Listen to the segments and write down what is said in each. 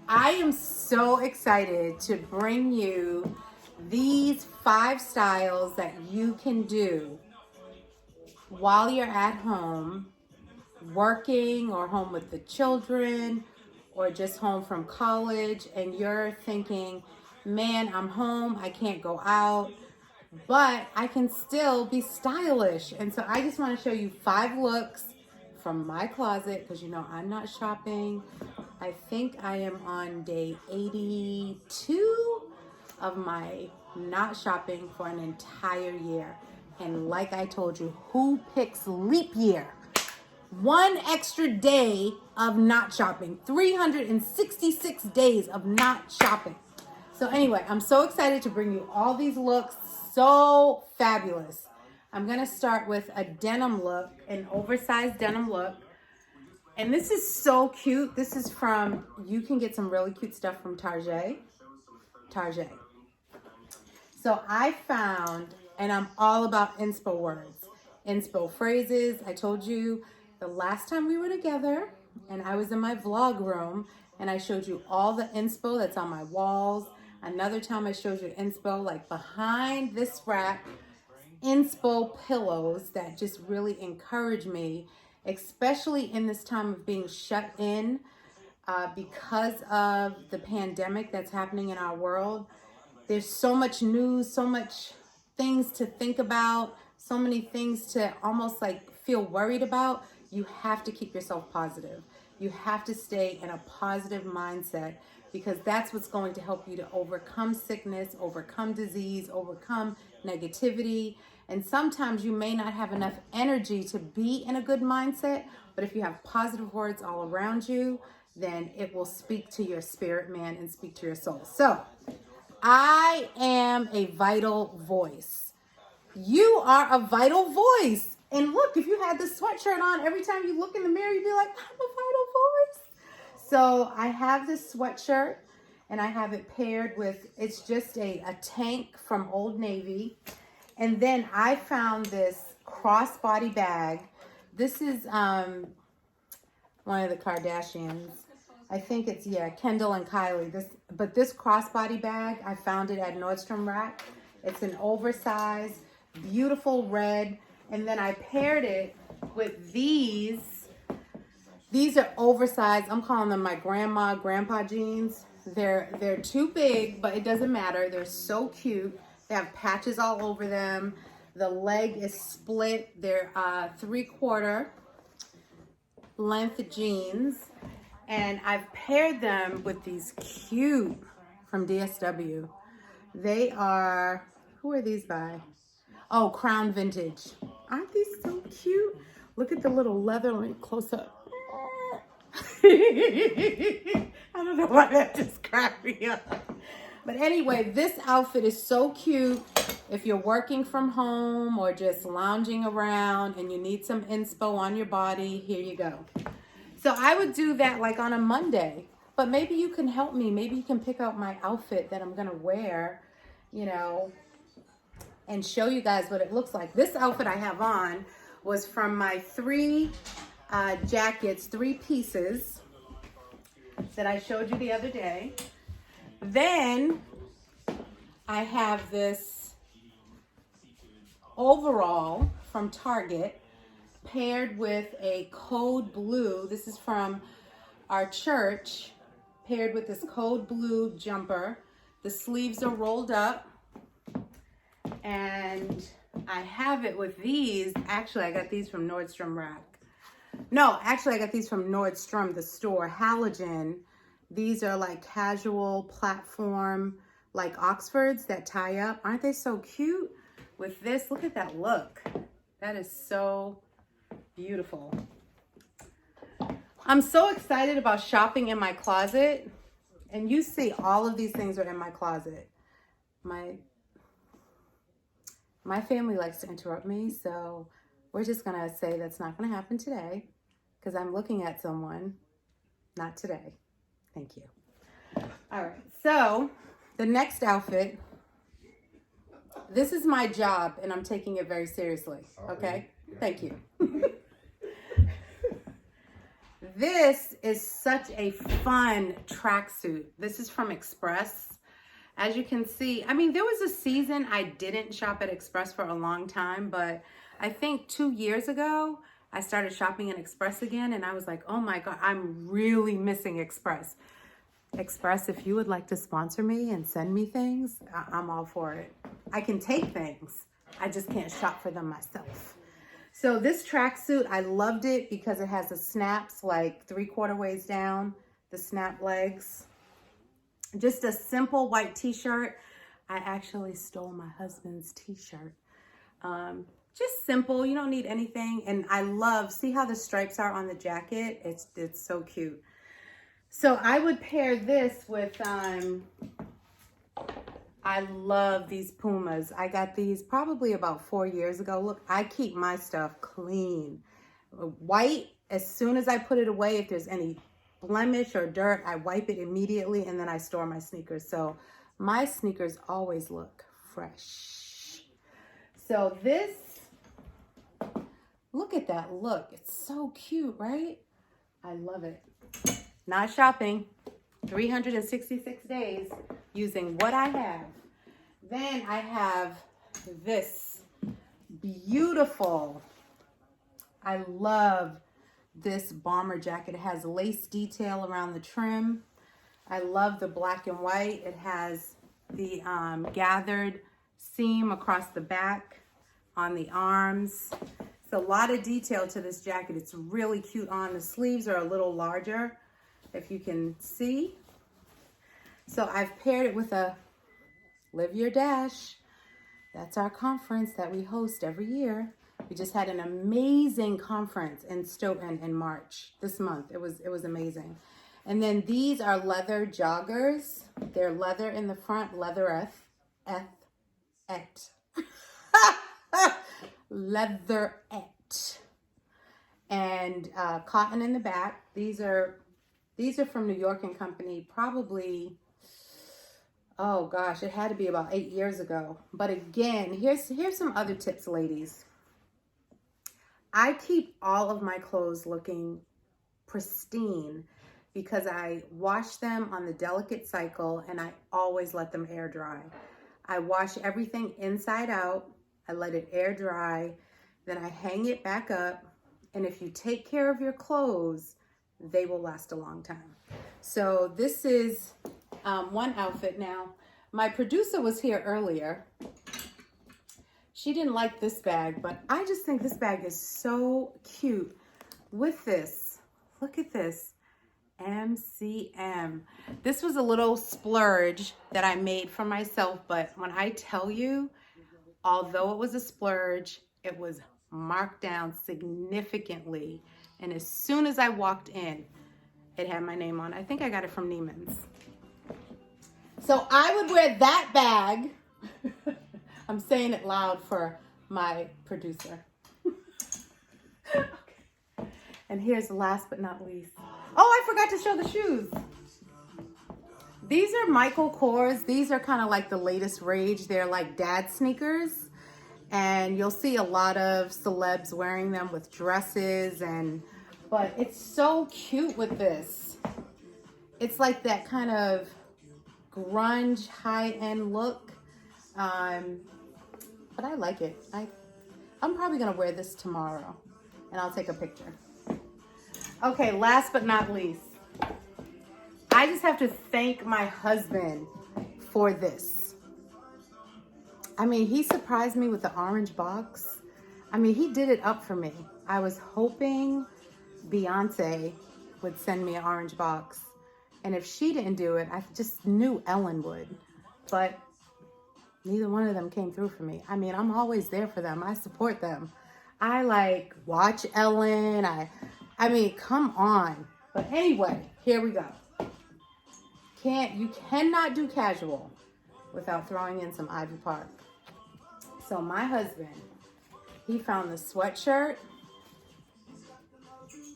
I am so excited to bring you these 5 styles that you can do while you're at home, working or home with the children or just home from college, and you're thinking, man, I'm home, I can't go out, but I can still be stylish. And so I just want to show you 5 looks from my closet because you know I'm not shopping. I think I am on day 82 of my not shopping for an entire year. And like I told you, who picks leap year? 1 extra day of not shopping. 366 days of not shopping. So anyway, I'm so excited to bring you all these looks. So fabulous. I'm going to start with a denim look, an oversized denim look. And this is so cute. This is from, you can get some really cute stuff from Target. So I found, and I'm all about inspo words, inspo phrases. I told you the last time we were together and I was in my vlog room and I showed you all the inspo that's on my walls. Another time I showed you inspo like behind this rack, inspo pillows that just really encourage me, especially in this time of being shut in because of the pandemic that's happening in our world. There's so much news, so much things to think about, so many things to almost like feel worried about. You have to keep yourself positive. You have to stay in a positive mindset because that's what's going to help you to overcome sickness, overcome disease, overcome negativity. And sometimes you may not have enough energy to be in a good mindset, but if you have positive words all around you, then it will speak to your spirit, man, and speak to your soul. So, I am a vital voice. You are a vital voice. And look, if you had this sweatshirt on, every time you look in the mirror, you'd be like, I'm a vital voice. So I have this sweatshirt and I have it paired with, it's just a tank from Old Navy. And then I found this crossbody bag. This is one of the Kardashians. I think it's, Kendall and Kylie. But this crossbody bag, I found it at Nordstrom Rack. It's an oversized, beautiful red. And then I paired it with these. These are oversized. I'm calling them my grandpa jeans. They're too big, but it doesn't matter. They're so cute. They have patches all over them. The leg is split. They're 3/4 length jeans. And I've paired them with these cute from DSW. They are, who are these by? Oh, Crown Vintage. Aren't these so cute? Look at the little leather, let me close up. I don't know why that just cracked me up. But anyway, this outfit is so cute. If you're working from home or just lounging around and you need some inspo on your body, here you go. So I would do that like on a Monday, but maybe you can help me. Maybe you can pick out my outfit that I'm going to wear, you know, and show you guys what it looks like. This outfit I have on was from my 3 jackets, 3 pieces that I showed you the other day. Then I have this overall from Target paired with a code blue. This is from our church, paired with this code blue jumper. The sleeves are rolled up. And I have it with these. Actually, I got these from Nordstrom Rack. No, actually, I got these from Nordstrom, the store. Halogen. These are like casual platform, like Oxfords that tie up. Aren't they so cute? With this, look at that look. That is so beautiful. I'm so excited about shopping in my closet. And you see all of these things are in my closet. My family likes to interrupt me, so we're just going to say that's not going to happen today because I'm looking at someone. Not today. Thank you. All right, so the next outfit, this is my job, and I'm taking it very seriously, okay? Thank you. this is such a fun tracksuit. This is from Express. As you can see, I mean, there was a season I didn't shop at Express for a long time, but I think 2 years ago, I started shopping at Express again, and I was like, oh my God, I'm really missing Express. Express, if you would like to sponsor me and send me things, I'm all for it. I can take things. I just can't shop for them myself. So this tracksuit, I loved it because it has the snaps like 3/4 ways down, the snap legs. Just a simple white t-shirt. I actually stole my husband's t-shirt. Just simple, you don't need anything. And I love, see how the stripes are on the jacket? It's so cute. So I would pair this with, I love these Pumas. I got these probably about 4 years ago. Look, I keep my stuff clean. White, as soon as I put it away, if there's any blemish or dirt, I wipe it immediately and then I store my sneakers. So my sneakers always look fresh. So this, look at that look. It's so cute, right? I love it. Not shopping, 366 days using what I have. Then I have this beautiful, I love this bomber jacket. It has lace detail around the trim. I love the black and white. It has the gathered seam across the back on the arms. It's a lot of detail to this jacket. It's really cute on. The sleeves are a little larger, if you can see. So I've paired it with a Live Your Dash. That's our conference that we host every year. We just had an amazing conference in Stoughton in March this month. It was amazing. And then these are leather joggers. They're leather in the front, leatherette. Leatherette. And cotton in the back. These are from New York and Company, probably, oh gosh, it had to be about 8 years ago. But again, here's some other tips, ladies. I keep all of my clothes looking pristine because I wash them on the delicate cycle and I always let them air dry. I wash everything inside out. I let it air dry. Then I hang it back up. And if you take care of your clothes, they will last a long time. So this is one outfit. Now, my producer was here earlier. She didn't like this bag, but I just think this bag is so cute with this. Look at this, MCM. This was a little splurge that I made for myself, but when I tell you, although it was a splurge, it was marked down significantly. And as soon as I walked in, it had my name on. I think I got it from Neiman's. So I would wear that bag. I'm saying it loud for my producer. Okay. And here's last but not least. Oh, I forgot to show the shoes. These are Michael Kors. These are kind of like the latest rage. They're like dad sneakers. And you'll see a lot of celebs wearing them with dresses. But it's so cute with this. It's like that kind of grunge high-end look. But I like it. I'm probably gonna wear this tomorrow and I'll take a picture. Okay, last but not least, I just have to thank my husband for this. I mean, he surprised me with the orange box. I mean, he did it up for me. I was hoping Beyonce would send me an orange box. And if she didn't do it, I just knew Ellen would. But neither one of them came through for me. I mean, I'm always there for them. I support them. I like watch Ellen. I mean, come on. But anyway, here we go. You cannot do casual without throwing in some Ivy Park. So my husband, he found the sweatshirt.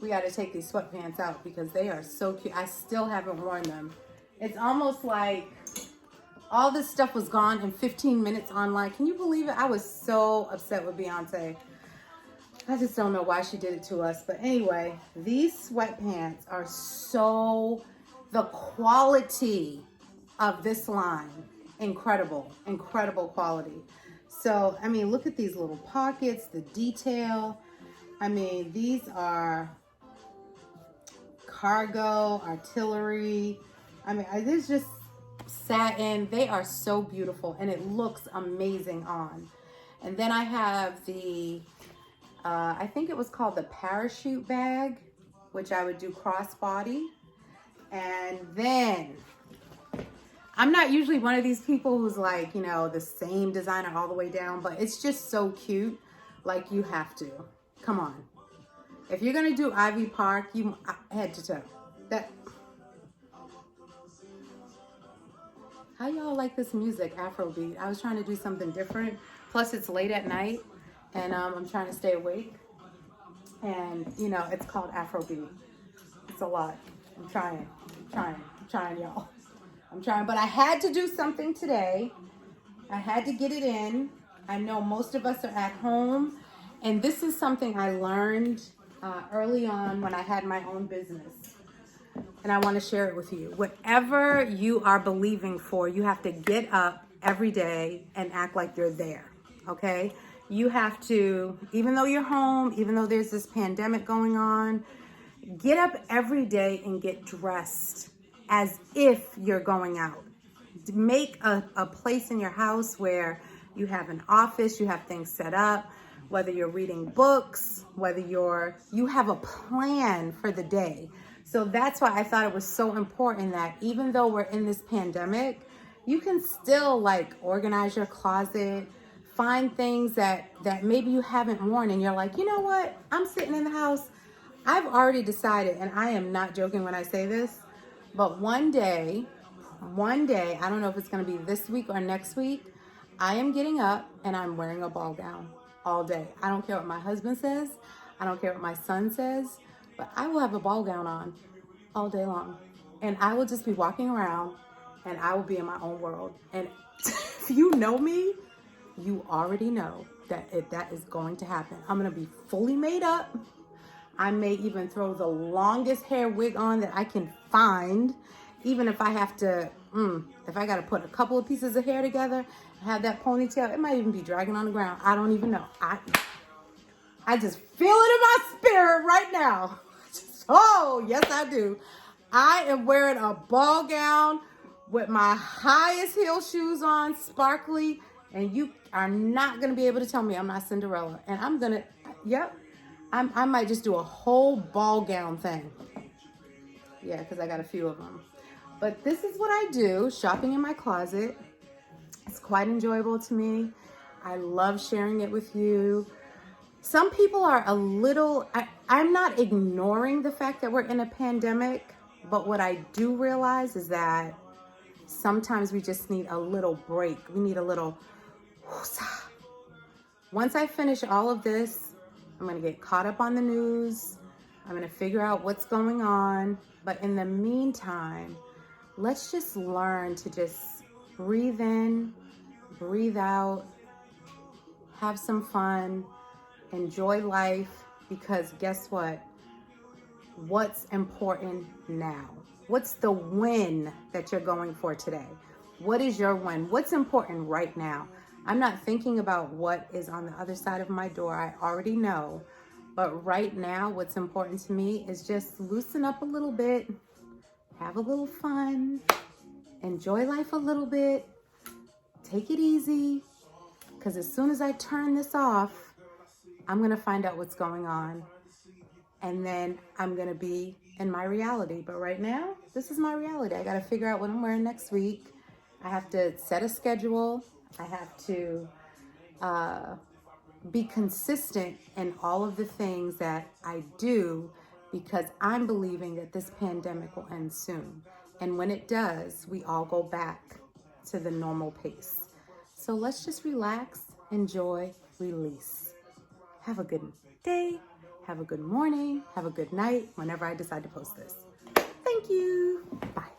We got to take these sweatpants out because they are so cute. I still haven't worn them. It's almost like all this stuff was gone in 15 minutes online. Can you believe it? I was so upset with Beyonce. I just don't know why she did it to us. But anyway, these sweatpants are so, the quality of this line, incredible, incredible quality. So, I mean, look at these little pockets, the detail. I mean, these are cargo, artillery. I mean, there's just satin. They are so beautiful and it looks amazing on. And then I have the, I think it was called the parachute bag, which I would do crossbody. And then, I'm not usually one of these people who's like, you know, the same designer all the way down, but it's just so cute. Like, you have to. Come on. If you're going to do Ivy Park, you head to toe. How y'all like this music, Afrobeat? I was trying to do something different. Plus, it's late at night, and I'm trying to stay awake. And, you know, it's called Afrobeat. It's a lot. I'm trying, y'all. I'm trying, but I had to do something today. I had to get it in. I know most of us are at home, and this is something I learned early on when I had my own business. And I want to share it with you. Whatever you are believing for, you have to get up every day and act like you're there, okay? You have to, even though you're home, even though there's this pandemic going on, get up every day and get dressed as if you're going out. Make a place in your house where you have an office, you have things set up, whether you're reading books, whether you have a plan for the day. So that's why I thought it was so important that even though we're in this pandemic, you can still like organize your closet, find things that maybe you haven't worn and you're like, you know what? I'm sitting in the house. I've already decided, and I am not joking when I say this, but one day, I don't know if it's going to be this week or next week, I am getting up and I'm wearing a ball gown all day. I don't care what my husband says. I don't care what my son says. But I will have a ball gown on all day long. And I will just be walking around and I will be in my own world. And if you know me, you already know that that is going to happen. I'm going to be fully made up. I may even throw the longest hair wig on that I can find. Even if I have to, if I got to put a couple of pieces of hair together, have that ponytail, it might even be dragging on the ground. I don't even know. I just feel it in my spirit right now. Oh, yes, I do. I am wearing a ball gown with my highest heel shoes on, sparkly, and you are not going to be able to tell me I'm not Cinderella. And I'm going to, yep, I might just do a whole ball gown thing. Yeah, because I got a few of them. But this is what I do, shopping in my closet. It's quite enjoyable to me. I love sharing it with you. Some people are a little, I'm not ignoring the fact that we're in a pandemic, but what I do realize is that sometimes we just need a little break. We need a little whoosah. Once I finish all of this, I'm going to get caught up on the news. I'm going to figure out what's going on. But in the meantime, let's just learn to just breathe in, breathe out, have some fun, enjoy life, because guess what? What's important now? What's the win that you're going for today? What is your win? What's important right now? I'm not thinking about what is on the other side of my door. I already know. But right now, what's important to me is just loosen up a little bit, have a little fun, enjoy life a little bit, take it easy, because as soon as I turn this off, I'm going to find out what's going on, and then I'm going to be in my reality. But right now, this is my reality. I got to figure out what I'm wearing next week. I have to set a schedule. I have to be consistent in all of the things that I do, because I'm believing that this pandemic will end soon. And when it does, we all go back to the normal pace. So let's just relax, enjoy, release. Have a good day, have a good morning, have a good night whenever I decide to post this. Thank you. Bye.